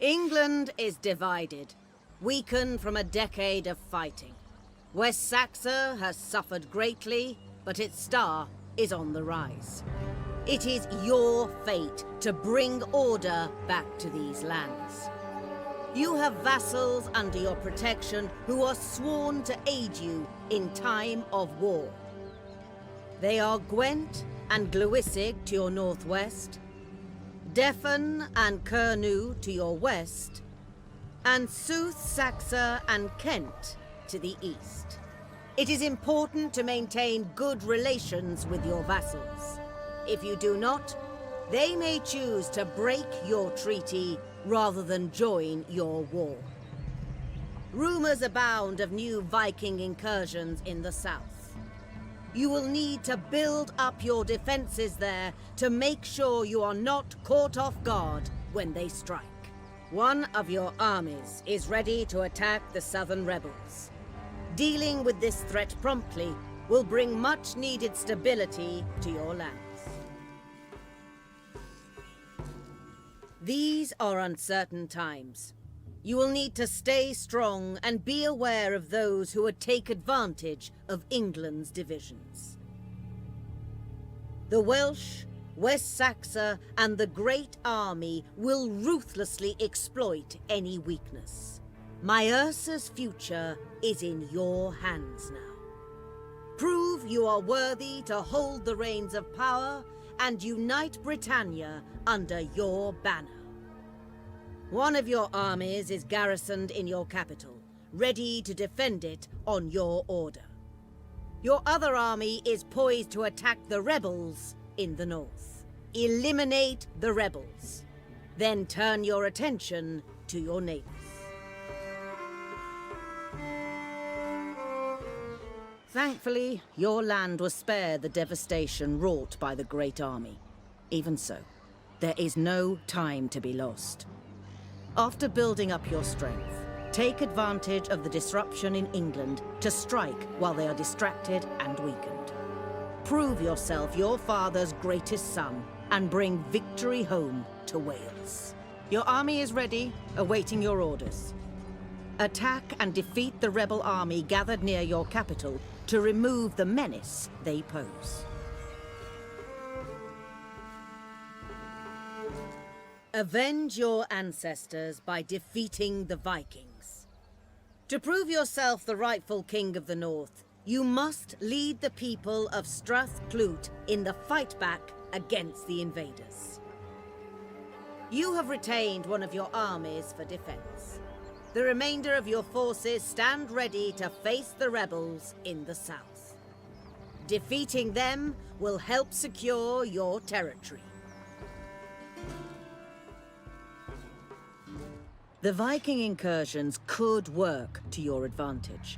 England is divided, weakened from a decade of fighting. West Saxe has suffered greatly, but its star is on the rise. It is your fate to bring order back to these lands. You have vassals under your protection who are sworn to aid you in time of war. They are Gwent and Gluissig to your northwest, Dyflin and Cernu to your west, and South Saxe and Kent to the east. It is important to maintain good relations with your vassals. If you do not, they may choose to break your treaty rather than join your war. Rumors abound of new Viking incursions in the south. You will need to build up your defenses there to make sure you are not caught off guard when they strike. One of your armies is ready to attack the southern rebels. Dealing with this threat promptly will bring much needed stability to your lands. These are uncertain times. You will need to stay strong and be aware of those who would take advantage of England's divisions. The Welsh, West Saxe, and the Great Army will ruthlessly exploit any weakness. Mierce's future is in your hands now. Prove you are worthy to hold the reins of power and unite Britannia under your banner. One of your armies is garrisoned in your capital, ready to defend it on your order. Your other army is poised to attack the rebels in the north. Eliminate the rebels, then turn your attention to your neighbors. Thankfully, your land was spared the devastation wrought by the Great Army. Even so, there is no time to be lost. After building up your strength, take advantage of the disruption in England to strike while they are distracted and weakened. Prove yourself your father's greatest son and bring victory home to Wales. Your army is ready, awaiting your orders. Attack and defeat the rebel army gathered near your capital to remove the menace they pose. Avenge your ancestors by defeating the Vikings. To prove yourself the rightful king of the north, you must lead the people of Strat Clut in the fight back against the invaders. You have retained one of your armies for defense. The remainder of your forces stand ready to face the rebels in the south. Defeating them will help secure your territory. The Viking incursions could work to your advantage.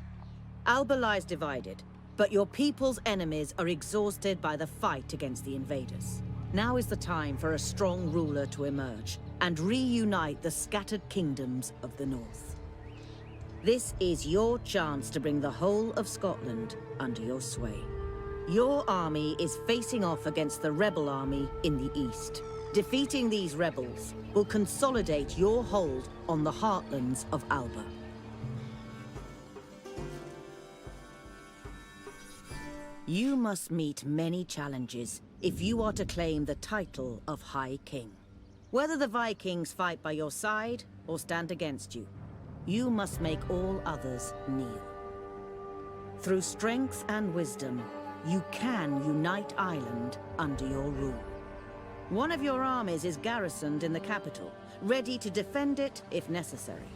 Alba lies divided, but your people's enemies are exhausted by the fight against the invaders. Now is the time for a strong ruler to emerge and reunite the scattered kingdoms of the north. This is your chance to bring the whole of Scotland under your sway. Your army is facing off against the rebel army in the east. Defeating these rebels will consolidate your hold on the heartlands of Alba. You must meet many challenges if you are to claim the title of High King. Whether the Vikings fight by your side or stand against you, you must make all others kneel. Through strength and wisdom, you can unite Ireland under your rule. One of your armies is garrisoned in the capital, ready to defend it if necessary.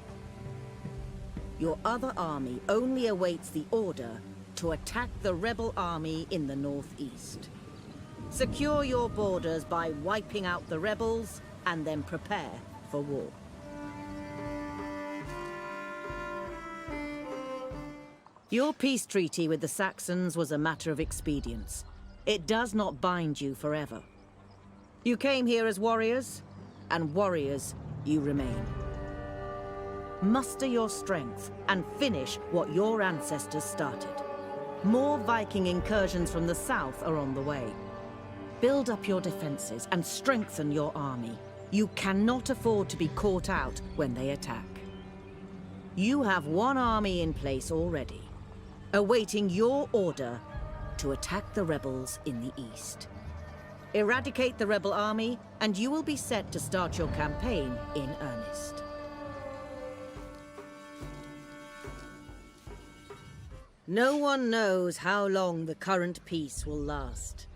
Your other army only awaits the order to attack the rebel army in the northeast. Secure your borders by wiping out the rebels, and then prepare for war. Your peace treaty with the Saxons was a matter of expedience. It does not bind you forever. You came here as warriors, and warriors you remain. Muster your strength and finish what your ancestors started. More Viking incursions from the south are on the way. Build up your defenses and strengthen your army. Your people are ready to fight. You cannot afford to be caught out when they attack. You have one army in place already, awaiting your order to attack the rebels in the east. Eradicate the rebel army, and you will be set to start your campaign in earnest. No one knows how long the current peace will last.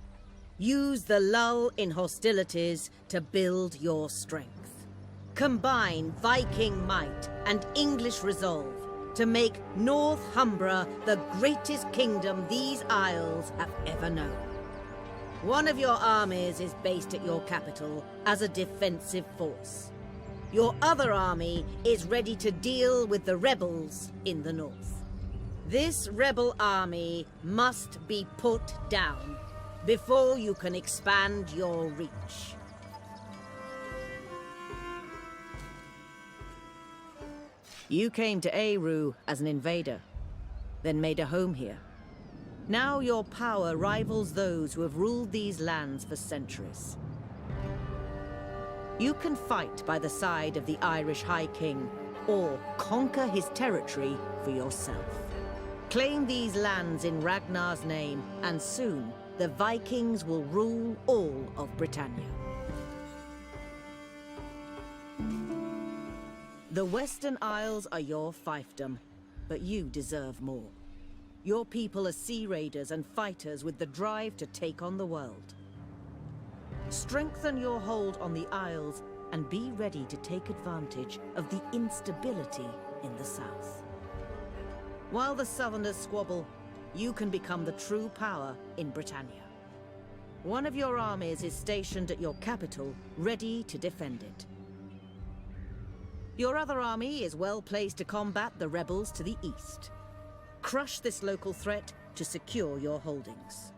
Use the lull in hostilities to build your strength. Combine Viking might and English resolve to make Northymbre the greatest kingdom these isles have ever known. One of your armies is based at your capital as a defensive force. Your other army is ready to deal with the rebels in the north. This rebel army must be put down before you can expand your reach. You came to Eru as an invader, then made a home here. Now your power rivals those who have ruled these lands for centuries. You can fight by the side of the Irish High King, or conquer his territory for yourself. Claim these lands in Ragnar's name, and soon the Vikings will rule all of Britannia. The Western Isles are your fiefdom, but you deserve more. Your people are sea raiders and fighters with the drive to take on the world. Strengthen your hold on the Isles and be ready to take advantage of the instability in the south. While the Southerners squabble, you can become the true power in Britannia. One of your armies is stationed at your capital, ready to defend it. Your other army is well placed to combat the rebels to the east. Crush this local threat to secure your holdings.